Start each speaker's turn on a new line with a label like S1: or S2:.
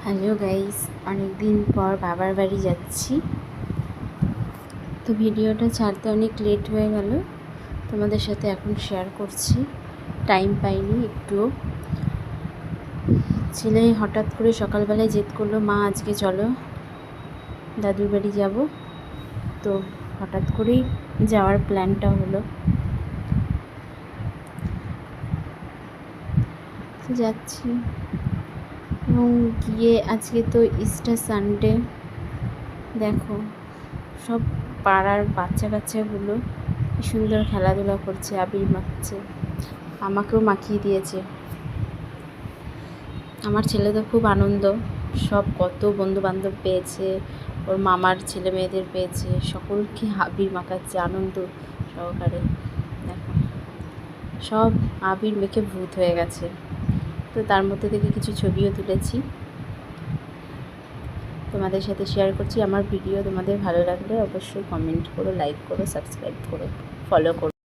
S1: Hello guys, অনেক দিন পর বাবার বাড়ি যাচ্ছি। তো ভিডিওটা ছাড়তে অনেক লেট হয়ে গেল, তোমাদের সাথে এখন শেয়ার করছি। টাইম পাইনি একটুও। ছেলে হঠাৎ করে সকালবেলায় জেদ করলো, মা আজকে চলো দাদুর বাড়ি যাব। তো হঠাৎ করেই যাওয়ার প্ল্যানটা হলো, তো যাচ্ছি। এবং গিয়ে আজকে তো ইস্টার সানডে, দেখো সব পাড়ার বাচ্চা কাচ্চাগুলো কি সুন্দর খেলাধুলা করছে, আবির মাখছে, আমাকেও মাখিয়ে দিয়েছে। আমার ছেলে তো খুব আনন্দ, সব কত বন্ধু বান্ধব পেয়েছে, ওর মামার ছেলে মেয়েদের পেয়েছে, সকলকে আবির মাখাচ্ছে আনন্দ সহকারে। দেখো সব আবির মেখে ভূত হয়ে গেছে। তো তার মধ্যে থেকে কিছু ছবিও তুলেছি, তোমাদের সাথে শেয়ার করছি। আমার ভিডিও তোমাদের ভালো লাগলে অবশ্যই কমেন্ট করো, লাইক করো, সাবস্ক্রাইব করো, ফলো করো।